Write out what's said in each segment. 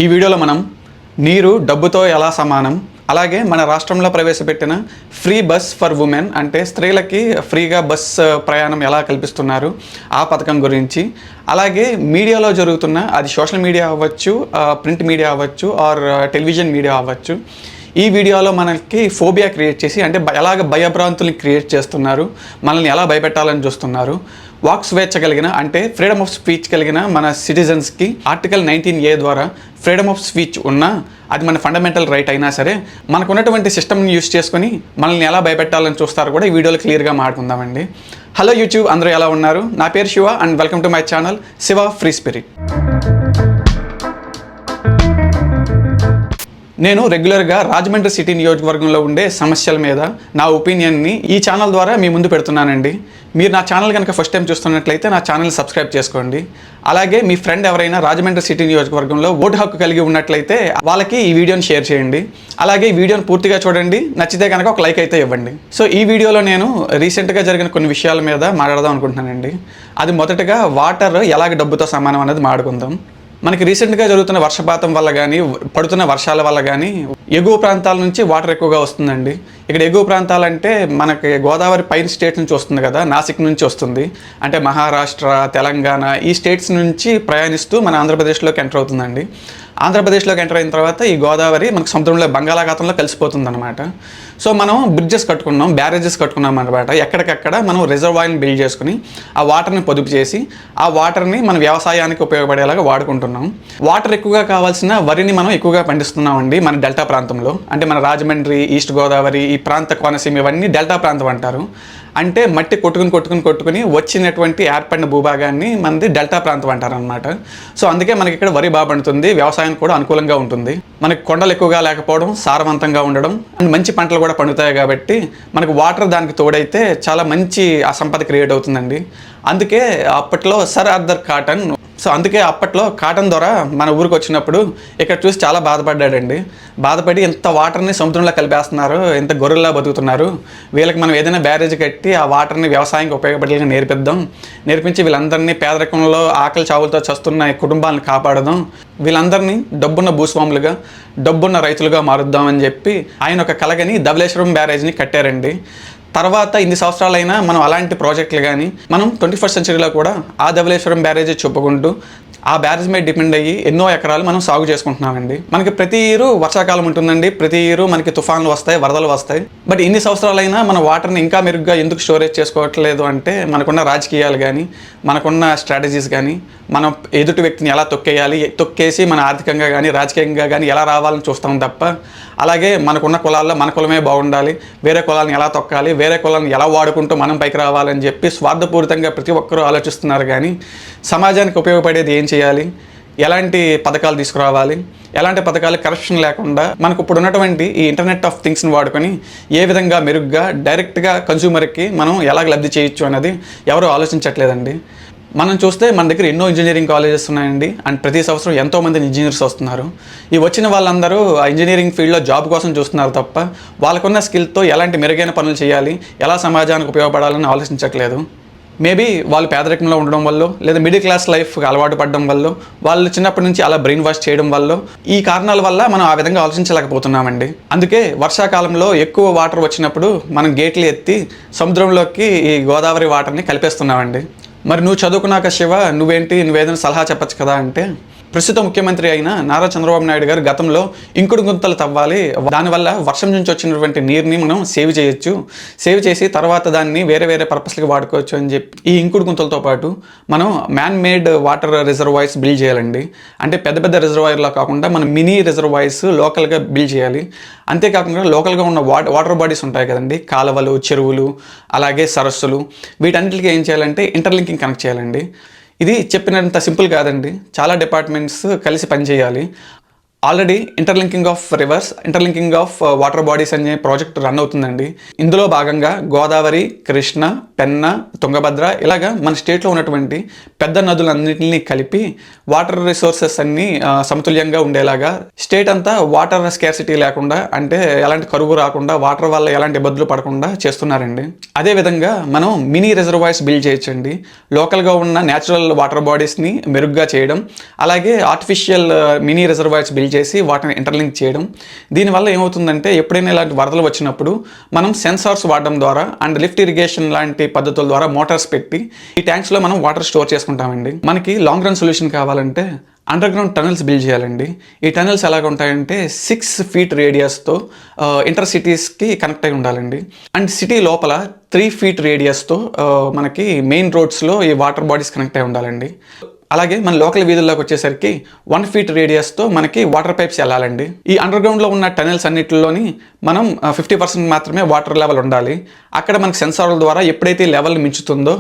ఈ వీడియోలో మనం నీరు డబ్బుతో ఎలా సమానం, అలాగే మన రాష్ట్రంలో ప్రవేశపెట్టిన ఫ్రీ బస్ ఫర్ ఉమెన్ అంటే స్త్రీలకి ఫ్రీగా బస్ ప్రయాణం ఎలా కల్పిస్తున్నారు ఆ పథకం గురించి, అలాగే మీడియాలో జరుగుతున్న అది సోషల్ మీడియా అవ్వచ్చు, ప్రింట్ మీడియా అవ్వచ్చు, ఆర్ టెలివిజన్ మీడియా అవ్వచ్చు, ఈ వీడియోలో మనకి ఫోబియా క్రియేట్ చేసి అంటే ఎలాగ భయభ్రాంతుల్ని క్రియేట్ చేస్తున్నారు, మనల్ని ఎలా భయపెట్టాలని చూస్తున్నారు. వాక్ స్వేచ్ఛ కలిగిన అంటే ఫ్రీడమ్ ఆఫ్ స్పీచ్ కలిగిన మన సిటిజన్స్కి ఆర్టికల్ 19A ద్వారా ఫ్రీడమ్ ఆఫ్ స్పీచ్ ఉన్నా అది మన ఫండమెంటల్ రైట్ అయినా సరే మనకు ఉన్నటువంటి సిస్టమ్ని యూస్ చేసుకొని మనల్ని ఎలా భయపెట్టాలని చూస్తారు కూడా ఈ వీడియోలో క్లియర్గా మాట్లాడుకుందామండి. హలో యూట్యూబ్, అందరూ ఎలా ఉన్నారు? నా పేరు Shiva and welcome to my channel Shiva free spirit. నేను రెగ్యులర్గా రాజమండ్రి సిటీ నియోజకవర్గంలో ఉండే సమస్యల మీద నా ఒపీనియన్ని ఈ ఛానల్ ద్వారా మీ ముందు పెడుతున్నానండి. మీరు నా ఛానల్ కనుక ఫస్ట్ టైం చూస్తున్నట్లయితే నా ఛానల్ సబ్స్క్రైబ్ చేసుకోండి. అలాగే మీ ఫ్రెండ్ ఎవరైనా రాజమండ్రి సిటీ నియోజకవర్గంలో ఓటు హక్కు కలిగి ఉన్నట్లయితే వాళ్ళకి ఈ వీడియోని షేర్ చేయండి. అలాగే ఈ వీడియోని పూర్తిగా చూడండి, నచ్చితే కనుక ఒక లైక్ అయితే ఇవ్వండి. సో ఈ వీడియోలో నేను రీసెంట్గా జరిగిన కొన్ని విషయాల మీద మాట్లాడదాం అనుకుంటున్నానండి. అది మొదటగా వాటర్ ఎలాగ డబ్బుతో సమానం అనేది మాట్లాడుకుందాం. మనకి రీసెంట్గా జరుగుతున్న వర్షపాతం వల్ల కానీ పడుతున్న వర్షాల వల్ల కానీ ఎగువ ప్రాంతాల నుంచి వాటర్ ఎక్కువగా వస్తుందండి. ఇక్కడ ఎగువ ప్రాంతాలంటే మనకి గోదావరి పైన స్టేట్స్ నుంచి వస్తుంది కదా, నాసిక్ నుంచి వస్తుంది, అంటే మహారాష్ట్ర, తెలంగాణ ఈ స్టేట్స్ నుంచి ప్రయాణిస్తూ మన ఆంధ్రప్రదేశ్లోకి ఎంటర్ అవుతుందండి. ఆంధ్రప్రదేశ్లోకి ఎంటర్ అయిన తర్వాత ఈ గోదావరి మనకు సముద్రంలో బంగాళాఖాతంలో కలిసిపోతుంది అనమాట. సో మనం బ్రిడ్జెస్ కట్టుకున్నాం, బ్యారేజెస్ కట్టుకున్నాం అనమాట. ఎక్కడికక్కడ మనం రిజర్వాయర్ని బిల్డ్ చేసుకుని ఆ వాటర్ని పొదుపు చేసి ఆ వాటర్ని మన వ్యవసాయానికి ఉపయోగపడేలాగా వాడుకుంటున్నాం. వాటర్ ఎక్కువగా కావాల్సిన వరిని మనం ఎక్కువగా పండిస్తున్నామండి మన డెల్టా ప్రాంతంలో. అంటే మన రాజమండ్రి, ఈస్ట్ గోదావరి, ఈ ప్రాంత కోనసీమ ఇవన్నీ డెల్టా ప్రాంతం అంటారు. అంటే మట్టి కొట్టుకుని వచ్చినటువంటి ఏర్పడిన భూభాగాన్ని మనది డెల్టా ప్రాంతం అంటారనమాట. సో అందుకే మనకి ఇక్కడ వరి బాగా పండుతుంది, వ్యవసాయం కూడా అనుకూలంగా ఉంటుంది. మనకి కొండలు ఎక్కువగా లేకపోవడం, సారవంతంగా ఉండడం అండ్ మంచి పంటలు కూడా పండుతాయి కాబట్టి మనకు వాటర్ దానికి తోడైతే చాలా మంచి ఆ సంపద క్రియేట్ అవుతుందండి. అందుకే అప్పట్లో సర్ ఆర్థర్ కాటన్, సో అందుకే అప్పట్లో కాటన్ ద్వారా మన ఊరికి వచ్చినప్పుడు ఇక్కడ చూసి చాలా బాధపడ్డాడండి. బాధపడి ఇంత వాటర్ని సముద్రంలో కలిపేస్తున్నారు, ఇంత గొర్రెల్లా బతుకుతున్నారు, వీళ్ళకి మనం ఏదైనా బ్యారేజ్ కట్టి ఆ వాటర్ని వ్యవసాయానికి ఉపయోగపడేలా నేర్పించి వీళ్ళందరినీ పేదరికంలో ఆకలి చావులతో చస్తున్న కుటుంబాలను కాపాడదాం, వీళ్ళందరినీ డబ్బున్న భూస్వాములుగా, డబ్బున్న రైతులుగా మారుద్దామని చెప్పి ఆయన ఒక కలగని ధవళేశ్వరం బ్యారేజ్ని కట్టారండి. తర్వాత ఇన్ని సంవత్సరాలైనా మనం అలాంటి ప్రాజెక్టులు కానీ మనం 21st సెంచరీలో కూడా ఆ ధవళేశ్వరం బ్యారేజ్ చెప్పుకుంటూ ఆ బ్యారేజ్ మీద డిపెండ్ అయ్యి ఎన్నో ఎకరాలు మనం సాగు చేసుకుంటున్నామండి. మనకి ప్రతి ఇయర్ వర్షాకాలం ఉంటుందండి, ప్రతి ఇయర్ మనకి తుఫాన్లు వస్తాయి, వరదలు వస్తాయి. బట్ ఇన్ని సంవత్సరాలైనా మన వాటర్ని ఇంకా మెరుగ్గా ఎందుకు స్టోరేజ్ చేసుకోవట్లేదు అంటే మనకున్న రాజకీయాలు కానీ, మనకున్న స్ట్రాటజీస్ కానీ, మనం ఎదుటి వ్యక్తిని ఎలా తొక్కేసి మన ఆర్థికంగా కానీ రాజకీయంగా కానీ ఎలా రావాలని చూస్తాం తప్ప, అలాగే మనకున్న కులాల్లో మన కులమే బాగుండాలి, వేరే కులాలను ఎలా తొక్కాలి, వేరే కులాలను ఎలా వాడుకుంటూ మనం పైకి రావాలని చెప్పి స్వార్థపూరితంగా ప్రతి ఒక్కరూ ఆలోచిస్తున్నారు. కానీ సమాజానికి ఉపయోగపడేది ఏం చేయాలి, ఎలాంటి పథకాలు తీసుకురావాలి, ఎలాంటి పథకాలు కరప్షన్ లేకుండా మనకు ఇప్పుడు ఉన్నటువంటి ఈ ఇంటర్నెట్ ఆఫ్ థింగ్స్ని వాడుకొని ఏ విధంగా మెరుగ్గా డైరెక్ట్గా కన్జ్యూమర్కి మనం ఎలాగ లబ్ధి చేయొచ్చు అనేది ఎవరు ఆలోచించట్లేదండి. మనం చూస్తే మన దగ్గర ఎన్నో ఇంజనీరింగ్ కాలేజెస్ ఉన్నాయండి అండ్ ప్రతి సంవత్సరం ఎంతోమంది ఇంజనీర్స్ వస్తున్నారు. ఈ వచ్చిన వాళ్ళందరూ ఆ ఇంజనీరింగ్ ఫీల్డ్లో జాబ్ కోసం చూస్తున్నారు తప్ప వాళ్ళకున్న స్కిల్తో ఎలాంటి మెరుగైన పనులు చేయాలి, ఎలా సమాజానికి ఉపయోగపడాలని ఆలోచించట్లేదు. మేబీ వాళ్ళు పేదరికంలో ఉండడం వల్ల లేదా మిడిల్ క్లాస్ లైఫ్కి అలవాటు పడడం వల్ల, వాళ్ళు చిన్నప్పటి నుంచి అలా బ్రెయిన్ వాష్ చేయడం వల్ల, ఈ కారణాల వల్ల మనం ఆ విధంగా ఆలోచించలేకపోతున్నామండి. అందుకే వర్షాకాలంలో ఎక్కువ వాటర్ వచ్చినప్పుడు మనం గేట్లు ఎత్తి సముద్రంలోకి ఈ గోదావరి వాటర్ని కలిపేస్తున్నామండి. మరి నువ్వు చదువుకున్నాక శివ నువ్వేదైనా సలహా చెప్పచ్చు కదా అంటే, ప్రస్తుత ముఖ్యమంత్రి అయిన నారా చంద్రబాబు నాయుడు గారు గతంలో ఇంకుడు గుంతలు తవ్వాలి, దానివల్ల వర్షం నుంచి వచ్చినటువంటి నీరుని మనం సేవ్ సేవ్ చేసి తర్వాత దాన్ని వేరే వేరే పర్పస్లకి వాడుకోవచ్చు అని చెప్పి ఈ ఇంకుడు గుంతలతో పాటు మనం man made water reservoirs build చేయాలండి. అంటే పెద్ద పెద్ద రిజర్వాయర్లో కాకుండా మనం మినీ రిజర్వాయర్స్ లోకల్గా బిల్డ్ చేయాలి. అంతేకాకుండా లోకల్గా ఉన్న వాటర్ బాడీస్ ఉంటాయి కదండి, కాలువలు, చెరువులు, అలాగే సరస్సులు, వీటన్నిటికీ ఏం చేయాలంటే ఇంటర్లింకింగ్ కనెక్ట్ చేయాలండి. ఇది చెప్పినంత సింపుల్ కాదండి, చాలా డిపార్ట్మెంట్స్ కలిసి పనిచేయాలి. Already interlinking of reverse, interlinking of water bodies అనే ప్రాజెక్ట్ రన్ అవుతుందండి. ఇందులో భాగంగా గోదావరి, కృష్ణ, పెన్నా, తుంగభద్ర ఇలాగా మన స్టేట్లో ఉన్నటువంటి పెద్ద నదులన్నింటినీ కలిపి వాటర్ రిసోర్సెస్ అన్నీ సమతుల్యంగా ఉండేలాగా స్టేట్ అంతా వాటర్ స్కేర్సిటీ లేకుండా, అంటే ఎలాంటి కరువు రాకుండా, వాటర్ వల్ల ఎలాంటి ఇబ్బందులు పడకుండా చేస్తున్నారండి. అదేవిధంగా మనం మినీ రిజర్వాయర్స్ బిల్డ్ చేయొచ్చండి. లోకల్గా ఉన్న న్యాచురల్ వాటర్ బాడీస్ని మెరుగ్గా చేయడం, అలాగే ఆర్టిఫిషియల్ మినీ రిజర్వాయర్స్ బిల్డ్ చేసి వాటిని ఇంటర్లింక్ చేయడం. దీనివల్ల ఏమవుతుందంటే ఎప్పుడైనా ఇలాంటి వరదలు వచ్చినప్పుడు మనం సెన్సార్స్ వాడడం ద్వారా అండ్ లిఫ్ట్ ఇరిగేషన్ లాంటి పద్ధతుల ద్వారా మోటార్స్ పెట్టి ఈ ట్యాంక్స్లో మనం వాటర్ స్టోర్ చేసుకుంటామండి. మనకి లాంగ్ రన్ సొల్యూషన్ కావాలంటే అండర్ గ్రౌండ్ టనల్స్ బిల్డ్ చేయాలండి. ఈ టనల్స్ ఎలాగ ఉంటాయంటే 6 feet రేడియస్తో ఇంటర్ సిటీస్కి కనెక్ట్ అయి ఉండాలండి. అండ్ సిటీ లోపల 3 feet రేడియస్తో మనకి మెయిన్ రోడ్స్లో ఈ వాటర్ బాడీస్ కనెక్ట్ అయి ఉండాలండి. అలాగే మన లోకల్ వీధుల్లోకి వచ్చేసరికి 1 feet రేడియస్తో మనకి వాటర్ పైప్స్ వెళ్ళాలండి. ఈ అండర్ గ్రౌండ్లో ఉన్న టనల్స్ అన్నిటిలోని మనం 50% మాత్రమే వాటర్ లెవెల్ ఉండాలి. అక్కడ మనకి సెన్సార్ల ద్వారా ఎప్పుడైతే లెవెల్ మించుతుందో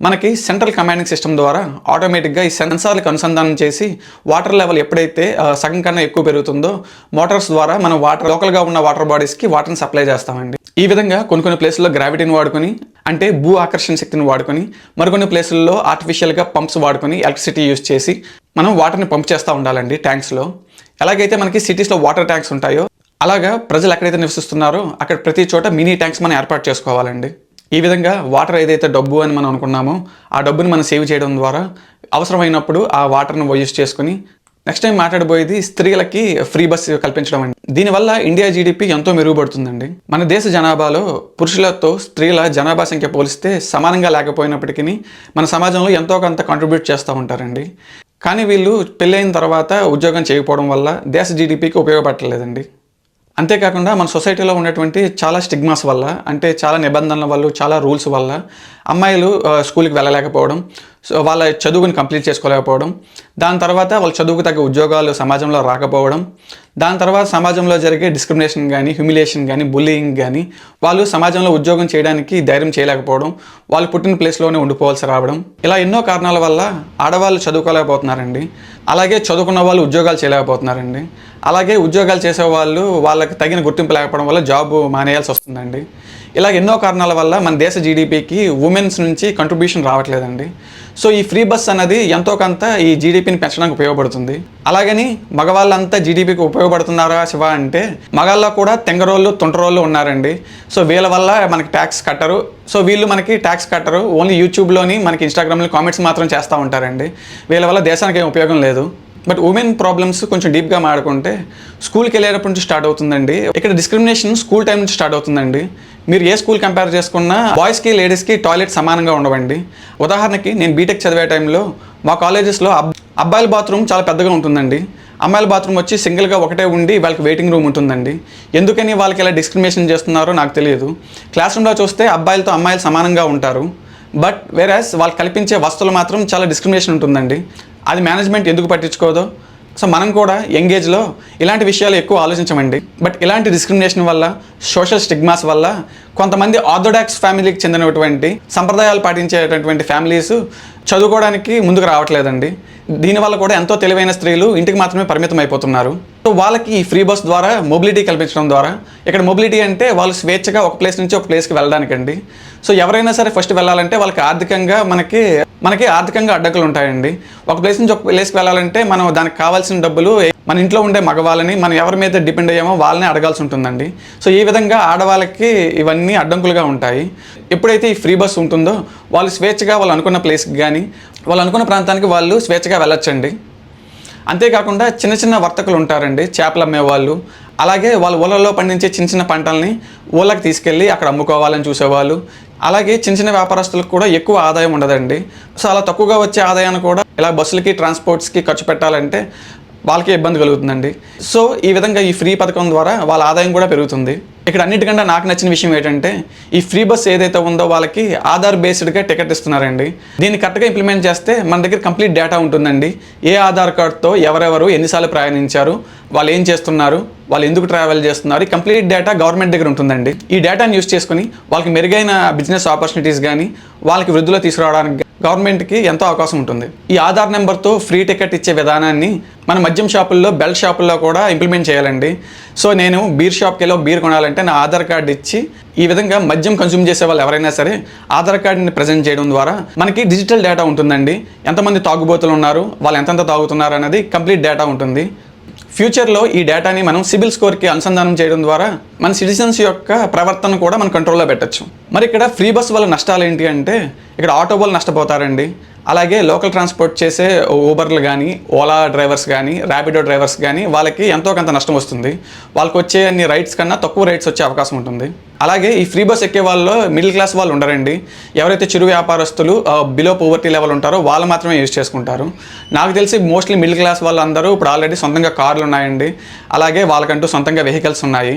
మనకి సెంట్రల్ కమాండింగ్ సిస్టమ్ ద్వారా ఆటోమేటిక్గా ఈ సెన్సార్లకు అనుసంధానం చేసి వాటర్ లెవెల్ ఎప్పుడైతే సగం కన్నా ఎక్కువ పెరుగుతుందో మోటార్స్ ద్వారా మనం లోకల్గా ఉన్న వాటర్ బాడీస్కి వాటర్ని సప్లై చేస్తామండి. ఈ విధంగా కొన్ని ప్లేసుల్లో గ్రావిటీని వాడుకొని, అంటే భూ ఆకర్షణ శక్తిని వాడుకొని, మరికొన్ని ప్లేసుల్లో ఆర్టిఫిషియల్గా పంప్స్ వాడుకొని ఎలక్ట్రిసిటీ యూజ్ చేసి మనం వాటర్ని పంప్ చేస్తూ ఉండాలండి ట్యాంక్స్లో. ఎలాగైతే మనకి సిటీస్లో వాటర్ ట్యాంక్స్ ఉంటాయో అలాగా ప్రజలు ఎక్కడైతే నివసిస్తున్నారో అక్కడ ప్రతి చోట మినీ ట్యాంక్స్ మనం ఏర్పాటు చేసుకోవాలండి. ఈ విధంగా వాటర్ ఏదైతే డబ్బు అని మనం అనుకున్నామో ఆ డబ్బుని మనం సేవ్ చేయడం ద్వారా అవసరమైనప్పుడు ఆ వాటర్ని యూజ్ చేసుకుని నెక్స్ట్ టైం మాట్లాడబోయేది స్త్రీలకి ఫ్రీ బస్ కల్పించడం అండి. దీనివల్ల ఇండియా జీడిపి ఎంతో మెరుగుపడుతుందండి. మన దేశ జనాభాలో పురుషులతో స్త్రీల జనాభా సంఖ్య పోలిస్తే సమానంగా లేకపోయినప్పటికీ మన సమాజంలో ఎంతో కొంత కాంట్రిబ్యూట్ చేస్తూ ఉంటారండి. కానీ వీళ్ళు పెళ్ళైన తర్వాత ఉద్యోగం చేయకపోవడం వల్ల దేశ జీడిపికి ఉపయోగపడలేదండి. అంతేకాకుండా మన సొసైటీలో ఉన్నటువంటి చాలా స్టిగ్మాస్ వల్ల, అంటే చాలా నిబంధనల వల్ల, చాలా రూల్స్ వల్ల అమ్మాయిలు స్కూల్కి వెళ్ళలేకపోవడం, సో వాళ్ళ చదువుని కంప్లీట్ చేసుకోలేకపోవడం, దాని తర్వాత వాళ్ళ చదువుకు తగ్గ ఉద్యోగాలు సమాజంలో రాకపోవడం, దాని తర్వాత సమాజంలో జరిగే డిస్క్రిమినేషన్ కానీ, హ్యూమిలియేషన్ కానీ, బుల్లింగ్ కానీ, వాళ్ళు సమాజంలో ఉద్యోగం చేయడానికి ధైర్యం చేయలేకపోవడం, వాళ్ళు పుట్టిన ప్లేస్లోనే ఉండిపోవాల్సి రావడం, ఇలా ఎన్నో కారణాల వల్ల ఆడవాళ్ళు చదువుకోలేకపోతున్నారండి. అలాగే చదువుకున్న వాళ్ళు ఉద్యోగాలు చేయలేకపోతున్నారండి. అలాగే ఉద్యోగాలు చేసేవాళ్ళు వాళ్ళకి తగిన గుర్తింపు లేకపోవడం వల్ల జాబ్ మానేయాల్సి వస్తుందండి. ఇలా ఎన్నో కారణాల వల్ల మన దేశ జీడిపికి ఉమెన్స్ నుంచి కంట్రిబ్యూషన్ రావట్లేదండి. సో ఈ ఫ్రీ బస్ అన్నది ఎంతో కొంత ఈ జీడిపిని పెంచడానికి ఉపయోగపడుతుంది. అలాగని మగవాళ్ళంతా జీడిపికి ఉపయోగపడుతున్నారా శివ అంటే మగాళ్ళలో కూడా తెంగరోళ్ళు, తుంటరోళ్ళు ఉన్నారండి. సో వీళ్ళ వల్ల మనకి ట్యాక్స్ కట్టరు. సో వీళ్ళు మనకి ట్యాక్స్ కట్టరు, ఓన్లీ యూట్యూబ్లోని మనకి ఇన్స్టాగ్రామ్లో కామెంట్స్ మాత్రం చేస్తూ ఉంటారండి. వీళ్ళ వల్ల దేశానికి ఏం ఉపయోగం లేదు. బట్ ఉమెన్ ప్రాబ్లమ్స్ కొంచెం డీప్గా మాడుకుంటే స్కూల్కి వెళ్ళేటప్పటి నుంచి స్టార్ట్ అవుతుందండి. ఇక్కడ డిస్క్రిమినేషన్ స్కూల్ టైం నుంచి స్టార్ట్ అవుతుందండి. మీరు ఏ స్కూల్ కంపేర్ చేసుకున్నా బాయ్స్కి లేడీస్కి టాయిలెట్ సమానంగా ఉండవండి. ఉదాహరణకి నేను బీటెక్ చదివే టైంలో మా కాలేజెస్లో అబ్బాయిల బాత్రూమ్ చాలా పెద్దగా ఉంటుందండి. అమ్మాయిల బాత్రూమ్ వచ్చి సింగిల్గా ఒకటే ఉండి వాళ్ళకి వెయిటింగ్ రూమ్ ఉంటుందండి. ఎందుకని వాళ్ళకి ఇలా డిస్క్రిమినేషన్ చేస్తున్నారో నాకు తెలియదు. క్లాస్ రూమ్లో చూస్తే అబ్బాయిలతో అమ్మాయిలు సమానంగా ఉంటారు. బట్ వేరాస్ వాళ్ళు కల్పించే వస్తువులు మాత్రం చాలా డిస్క్రిమినేషన్ ఉంటుందండి. అది మేనేజ్మెంట్ ఎందుకు పట్టించుకోదో? సో మనం కూడా యంగేజ్లో ఇలాంటి విషయాలు ఎక్కువ ఆలోచించమండి. బట్ ఇలాంటి డిస్క్రిమినేషన్ వల్ల, సోషల్ స్టిగ్మాస్ వల్ల కొంతమంది ఆర్థోడాక్స్ ఫ్యామిలీకి చెందినటువంటి సంప్రదాయాలు పాటించేటటువంటి ఫ్యామిలీస్ చదువుకోవడానికి ముందుకు రావట్లేదండి. దీనివల్ల కూడా ఎంతో తెలివైన స్త్రీలు ఇంటికి మాత్రమే పరిమితం అయిపోతున్నారు. సో వాళ్ళకి ఈ ఫ్రీ బస్ ద్వారా మొబిలిటీ కల్పించడం ద్వారా, ఇక్కడ మొబిలిటీ అంటే వాళ్ళు స్వేచ్ఛగా ఒక ప్లేస్ నుంచి ఒక ప్లేస్కి వెళ్ళడానికండి. సో ఎవరైనా సరే ఫస్ట్ వెళ్ళాలంటే వాళ్ళకి ఆర్థికంగా మనకి ఆర్థికంగా అడ్డంకులు ఉంటాయండి. ఒక ప్లేస్ నుంచి ఒక ప్లేస్కి వెళ్ళాలంటే మనం దానికి కావాల్సిన డబ్బులు మన ఇంట్లో ఉండే మగవాళ్ళని, మనం ఎవరి మీద డిపెండ్ అయ్యామో వాళ్ళని అడగాల్సి ఉంటుందండి. సో ఈ విధంగా ఆడవాళ్ళకి ఇవన్నీ అడ్డంకులుగా ఉంటాయి. ఎప్పుడైతే ఈ ఫ్రీ బస్ ఉంటుందో వాళ్ళు స్వేచ్ఛగా వాళ్ళు అనుకున్న ప్లేస్కి కానీ, వాళ్ళు అనుకున్న ప్రాంతానికి వాళ్ళు స్వేచ్ఛగా వెళ్ళొచ్చండి. అంతేకాకుండా చిన్న చిన్న వర్తకులు ఉంటారండి, చేపలు అమ్మేవాళ్ళు. అలాగే వాళ్ళు ఊళ్ళల్లో పండించే చిన్న చిన్న పంటల్ని ఊళ్ళకి తీసుకెళ్ళి అక్కడ అమ్ముకోవాలని చూసేవాళ్ళు. అలాగే చిన్న చిన్న వ్యాపారస్తులకు కూడా ఎక్కువ ఆదాయం ఉండదండి. సో అలా తక్కువగా వచ్చే ఆదాయాన్ని కూడా ఇలా బస్సులకి, ట్రాన్స్పోర్ట్స్కి ఖర్చు పెట్టాలంటే వాళ్ళకి ఇబ్బంది కలుగుతుందండి. సో ఈ విధంగా ఈ ఫ్రీ పథకం ద్వారా వాళ్ళ ఆదాయం కూడా పెరుగుతుంది. ఇక్కడ అన్నిటికంటే నాకు నచ్చిన విషయం ఏంటంటే ఈ ఫ్రీ బస్ ఏదైతే ఉందో వాళ్ళకి ఆధార్ బేస్డ్గా టికెట్ ఇస్తున్నారండి. దీన్ని కరెక్ట్గా ఇంప్లిమెంట్ చేస్తే మన దగ్గర కంప్లీట్ డేటా ఉంటుందండి. ఏ ఆధార్ కార్డ్తో ఎవరెవరు ఎన్నిసార్లు ప్రయాణించారు, వాళ్ళు ఏం చేస్తున్నారు, వాళ్ళు ఎందుకు ట్రావెల్ చేస్తున్నారు, కంప్లీట్ డేటా గవర్నమెంట్ దగ్గర ఉంటుందండి. ఈ డేటాని యూస్ చేసుకుని వాళ్ళకి మెరుగైన బిజినెస్ ఆపర్చునిటీస్ కానీ, వాళ్ళకి వృద్ధిలో తీసుకురావడానికి గవర్నమెంట్కి ఎంతో అవకాశం ఉంటుంది. ఈ ఆధార్ నెంబర్తో ఫ్రీ టికెట్ ఇచ్చే విధానాన్ని మన మద్యం షాపుల్లో, బెల్ట్ షాపుల్లో కూడా ఇంప్లిమెంట్ చేయాలండి. సో నేను బీర్ షాప్కి వెళ్ళి ఒక బీర్ కొనాలంటే నా ఆధార్ కార్డు ఇచ్చి, ఈ విధంగా మద్యం కన్స్యూమ్ చేసే వాళ్ళు ఎవరైనా సరే ఆధార్ కార్డుని ప్రజెంట్ చేయడం ద్వారా మనకి డిజిటల్ డేటా ఉంటుందండి. ఎంతమంది తాగుబోతులు ఉన్నారు, వాళ్ళు ఎంతెంత తాగుతున్నారు అనేది కంప్లీట్ డేటా ఉంటుంది. ఫ్యూచర్లో ఈ డేటాని మనం సిబిల్ స్కోర్కి అనుసంధానం చేయడం ద్వారా మన సిటిజన్స్ యొక్క ప్రవర్తన కూడా మనం కంట్రోల్లో పెట్టచ్చు. మరి ఇక్కడ ఫ్రీ బస్ వల్ల నష్టాలు ఏంటి అంటే, ఇక్కడ ఆటో వాళ్ళు నష్టపోతారండి. అలాగే లోకల్ ట్రాన్స్పోర్ట్ చేసే ఊబర్లు కానీ, ఓలా డ్రైవర్స్ కానీ, ర్యాపిడో డ్రైవర్స్ కానీ వాళ్ళకి ఎంతో కొంత నష్టం వస్తుంది. వాళ్ళకి వచ్చే అన్ని రైట్స్ కన్నా తక్కువ రైట్స్ వచ్చే అవకాశం ఉంటుంది. అలాగే ఈ ఫ్రీ బస్ ఎక్కే వాళ్ళు మిడిల్ క్లాస్ వాళ్ళు ఉండరండి. ఎవరైతే చిరు వ్యాపారస్తులు బిలో పోవర్టీ లెవెల్ ఉంటారో వాళ్ళు మాత్రమే యూజ్ చేసుకుంటారు. నాకు తెలిసి మోస్ట్లీ మిడిల్ క్లాస్ వాళ్ళందరూ ఇప్పుడు ఆల్రెడీ సొంతంగా కార్లు ఉన్నాయండి. అలాగే వాళ్ళకంటూ సొంతంగా వెహికల్స్ ఉన్నాయి.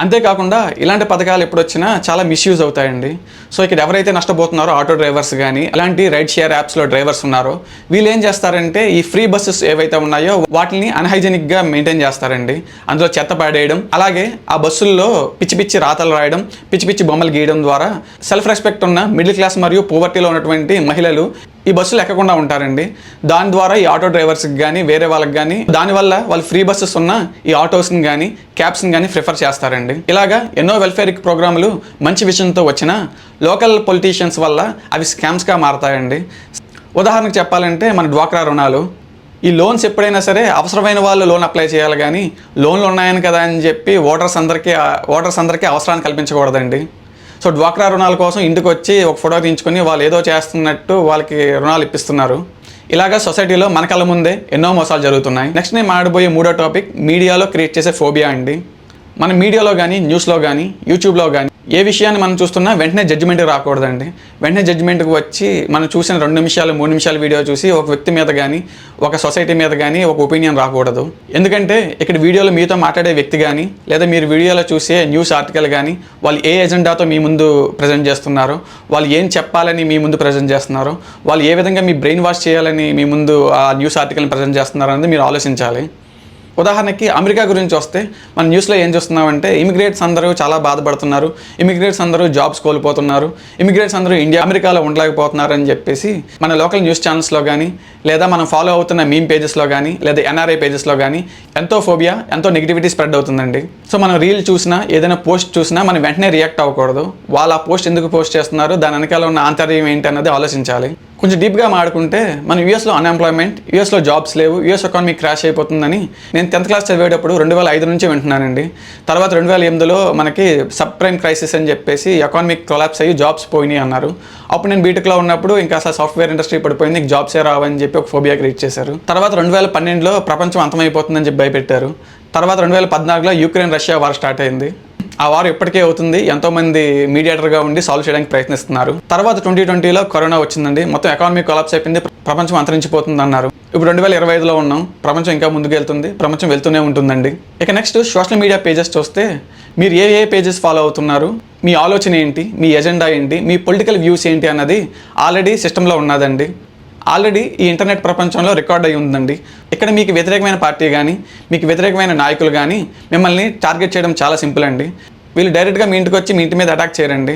అంతేకాకుండా ఇలాంటి పథకాలు ఎప్పుడు వచ్చినా చాలా మిస్యూజ్ అవుతాయండి. సో ఇక్కడ ఎవరైతే నష్టపోతున్నారో ఆటో డ్రైవర్స్ కానీ, అలాంటి రైడ్ షేర్ యాప్స్లో డ్రైవర్స్ ఉన్నారో వీళ్ళు ఏం చేస్తారంటే ఈ ఫ్రీ బస్సెస్ ఏవైతే ఉన్నాయో వాటిని అన్హైజెనిక్గా మెయింటైన్ చేస్తారండి. అందులో చెత్త పాడేయడం, అలాగే ఆ బస్సుల్లో పిచ్చి పిచ్చి రాతలు రాయడం, పిచ్చి పిచ్చి బొమ్మలు గీయడం ద్వారా సెల్ఫ్ రెస్పెక్ట్ ఉన్న మిడిల్ క్లాస్ మరియు పోవర్టీలో ఉన్నటువంటి మహిళలు ఈ బస్సులు ఎక్కకుండా ఉంటారండి. దాని ద్వారా ఈ ఆటో డ్రైవర్స్కి కానీ, వేరే వాళ్ళకి కానీ, దానివల్ల వాళ్ళు ఫ్రీ బస్సెస్ ఉన్న ఈ ఆటోస్ని కానీ, క్యాబ్స్ని కానీ ప్రిఫర్ చేస్తారండి. ఇలాగా ఎన్నో వెల్ఫేర్ ప్రోగ్రాములు మంచి విషయంతో వచ్చినా లోకల్ పొలిటీషియన్స్ వల్ల అవి స్కామ్స్గా మారతాయండి. ఉదాహరణకు చెప్పాలంటే మన డ్వాక్రా రుణాలు, ఈ లోన్స్ ఎప్పుడైనా సరే అవసరమైన వాళ్ళు లోన్ అప్లై చేయాలి కానీ లోన్లు ఉన్నాయని కదా అని చెప్పి ఓటర్స్ అందరికీ అవసరాన్ని కల్పించకూడదండి. సో డ్వాక్రా రుణాల కోసం ఇంటికి వచ్చి ఒక ఫోటో తీయించుకొని వాళ్ళు ఏదో చేస్తున్నట్టు వాళ్ళకి రుణాలు ఇప్పిస్తున్నారు. ఇలాగా సొసైటీలో మన కళ్ళ ముందే ఎన్నో మోసాలు జరుగుతున్నాయి. నెక్స్ట్ నేను మాట్లాడబోయే మూడో టాపిక్ మీడియాలో క్రియేట్ చేసే ఫోబియా అండి. మన మీడియాలో కానీ, న్యూస్లో కానీ, యూట్యూబ్లో కానీ ఏ విషయాన్ని మనం చూస్తున్నా వెంటనే జడ్జిమెంట్కి రాకూడదండి. వెంటనే జడ్జిమెంట్కి వచ్చి మనం చూసిన 2 నిమిషాలు 3 నిమిషాల వీడియో చూసి ఒక వ్యక్తి మీద కానీ, ఒక సొసైటీ మీద కానీ ఒక ఒపీనియన్ రాకూడదు. ఎందుకంటే ఇక్కడ వీడియోలో మీతో మాట్లాడే వ్యక్తి కానీ, లేదా మీరు వీడియోలో చూసే న్యూస్ ఆర్టికల్ కానీ వాళ్ళు ఏ ఎజెండాతో మీ ముందు ప్రజెంట్ చేస్తున్నారో, వాళ్ళు ఏం చెప్పాలని మీ ముందు ప్రజెంట్ చేస్తున్నారో, వాళ్ళు ఏ విధంగా మీ బ్రెయిన్ వాష్ చేయాలని మీ ముందు ఆ న్యూస్ ఆర్టికల్ని ప్రజెంట్ చేస్తున్నారో అనేది మీరు ఆలోచించాలి. ఉదాహరణకి అమెరికా గురించి వస్తే మన న్యూస్లో ఏం చూస్తున్నామంటే ఇమిగ్రేట్స్ అందరూ చాలా బాధపడుతున్నారు, ఇమిగ్రేట్స్ అందరూ జాబ్స్ కోల్పోతున్నారు, ఇమిగ్రేట్స్ అందరూ అమెరికాలో ఉండలేకపోతున్నారు అని చెప్పేసి మన లోకల్ న్యూస్ ఛానల్స్లో కానీ, లేదా మనం ఫాలో అవుతున్న మీమ్ పేజెస్లో కానీ, లేదా ఎన్ఆర్ఐ పేజెస్లో కానీ ఎంతో ఫోబియా, ఎంతో నెగిటివిటీ స్ప్రెడ్ అవుతుందండి. సో మనం రీల్ చూసినా, ఏదైనా పోస్ట్ చూసినా మనం వెంటనే రియాక్ట్ అవ్వకూడదు. వాళ్ళు ఆ పోస్ట్ ఎందుకు పోస్ట్ చేస్తున్నారు, దాని వెనకాల ఉన్న ఆంతర్యం ఏంటి అన్నది ఆలోచించాలి. కొంచెం డీప్గా మాడుకుంటే మన యూఎస్లో అన్ఎంప్లాయ్మెంట్, యూఎస్లో జాబ్స్ లేవు, యూఎస్ ఎకానమీ క్రాష్ అయిపోతుందని నేను 10th క్లాస్ చదివేటప్పుడు 2005 నుంచి వింటున్నానండి. తర్వాత 2008లో మనకి సబ్ ప్రైమ్ క్రైసిస్ అని చెప్పేసి ఎకానమిక్ కొలాప్స్ అయ్యి జాబ్స్ పోయినాయి అన్నారు. అప్పుడు నేను బీటెక్లో ఉన్నప్పుడు ఇంకా అసలు సాఫ్ట్వేర్ ఇండస్ట్రీ పడిపోయింది, నీకు జాబ్సే రావని చెప్పి ఒక ఫోబియా క్రియేట్ చేశారు. తర్వాత 2012లో ప్రపంచం అంతమైపోతుందని చెప్పి భయపెట్టారు. తర్వాత 2014లో యుక్రెయిన్ రష్యా వార్ స్టార్ట్ అయింది. ఆ వార్ ఇప్పటికే అవుతుంది, ఎంతోమంది మీడియేటర్గా ఉండి సాల్వ్ చేయడానికి ప్రయత్నిస్తున్నారు. తర్వాత 2020లో కరోనా వచ్చిందండి, మొత్తం ఎకానమీ కొలాప్స్ అయిపోయింది, ప్రపంచం అంతరించిపోతుంది అన్నారు. ఇప్పుడు 2025లో ఉన్నాం, ప్రపంచం ఇంకా ముందుకు వెళ్తుంది, ప్రపంచం వెళ్తూనే ఉంటుందండి. ఇక నెక్స్ట్ సోషల్ మీడియా పేజెస్ చూస్తే మీరు ఏ పేజెస్ ఫాలో అవుతున్నారు, మీ ఆలోచన ఏంటి, మీ ఎజెండా ఏంటి, మీ పొలిటికల్ వ్యూస్ ఏంటి అన్నది ఆల్రెడీ సిస్టంలో ఉన్నదండి. ఆల్రెడీ ఈ ఇంటర్నెట్ ప్రపంచంలో రికార్డ్ అయి ఉందండి. ఇక్కడ మీకు వ్యతిరేకమైన పార్టీ కానీ, మీకు వ్యతిరేకమైన నాయకులు కానీ మిమ్మల్ని టార్గెట్ చేయడం చాలా సింపుల్ అండి. వీళ్ళు డైరెక్ట్గా మీ ఇంటికి వచ్చి మీ ఇంటి మీద అటాక్ చేయరండి.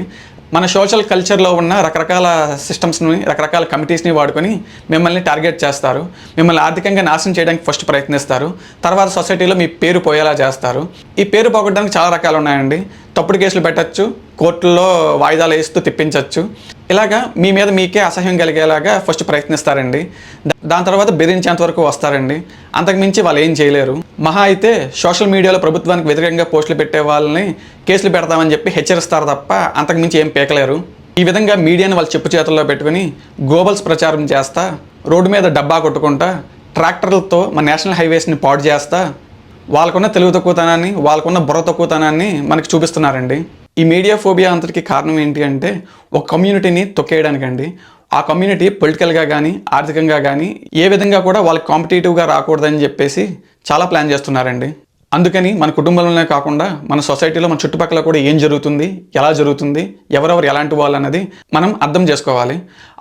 మన సోషల్ కల్చర్లో ఉన్న రకరకాల సిస్టమ్స్ని, రకరకాల కమిటీస్ని వాడుకొని మిమ్మల్ని టార్గెట్ చేస్తారు. మిమ్మల్ని ఆర్థికంగా నాశనం చేయడానికి ఫస్ట్ ప్రయత్నిస్తారు. తర్వాత సొసైటీలో మీ పేరు పోయేలా చేస్తారు. ఈ పేరు పోగొట్టడానికి చాలా రకాలు ఉన్నాయండి. తప్పుడు కేసులు పెట్టచ్చు, కోర్టుల్లో వాయిదాలు వేస్తూ తిప్పించవచ్చు. ఇలాగా మీ మీద మీకే అసహ్యం కలిగేలాగా ఫస్ట్ ప్రయత్నిస్తారండి. దాని తర్వాత బెదిరించేంత వరకు వస్తారండి. అంతకుమించి వాళ్ళు ఏం చేయలేరు. మహా అయితే సోషల్ మీడియాలో ప్రభుత్వానికి వ్యతిరేకంగా పోస్టులు పెట్టే వాళ్ళని కేసులు పెడతామని చెప్పి హెచ్చరిస్తారు తప్ప అంతకుమించి ఏం పీకలేరు. ఈ విధంగా మీడియాని వాళ్ళ చెప్పు చేతుల్లో పెట్టుకుని గోబల్స్ ప్రచారం చేస్తా, రోడ్డు మీద డబ్బా కొట్టుకుంటా, ట్రాక్టర్లతో మన నేషనల్ హైవేస్ని పాడు చేస్తా వాళ్ళకున్న తెలుగు తక్కువతనాన్ని, వాళ్ళకున్న బుర్ర తక్కువతనాన్ని మనకి చూపిస్తున్నారండి. ఈ మీడియా ఫోబియా అంతటికి కారణం ఏంటి అంటే ఒక కమ్యూనిటీని తొక్కేయడానికండి. ఆ కమ్యూనిటీ పొలిటికల్గా కానీ, ఆర్థికంగా కానీ ఏ విధంగా కూడా వాళ్ళకి కాంపిటేటివ్గా రాకూడదని చెప్పేసి చాలా ప్లాన్ చేస్తున్నారండి. అందుకని మన కుటుంబంలోనే కాకుండా మన సొసైటీలో, మన చుట్టుపక్కల కూడా ఏం జరుగుతుంది, ఎలా జరుగుతుంది, ఎవరెవరు ఎలాంటి వాళ్ళు అన్నది మనం అర్థం చేసుకోవాలి.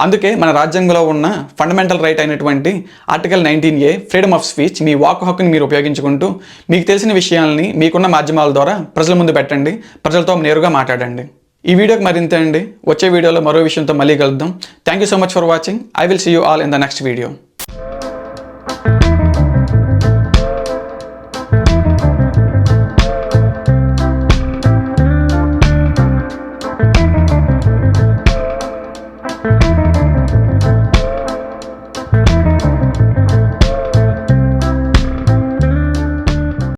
అందుకే మన రాజ్యాంగంలో ఉన్న ఫండమెంటల్ రైట్ అయినటువంటి article 19A freedom of speech, me walk హక్కుని మీరు ఉపయోగించుకుంటూ మీకు తెలిసిన విషయాలని మీకున్న మాధ్యమాల ద్వారా ప్రజల ముందు పెట్టండి, ప్రజలతో నేరుగా మాట్లాడండి. ఈ వీడియోకి మరింతే అండి. వచ్చే వీడియోలో మరో విషయంతో మళ్ళీ కలుద్దాం. Thank you so much for watching. I will see you all in the next video.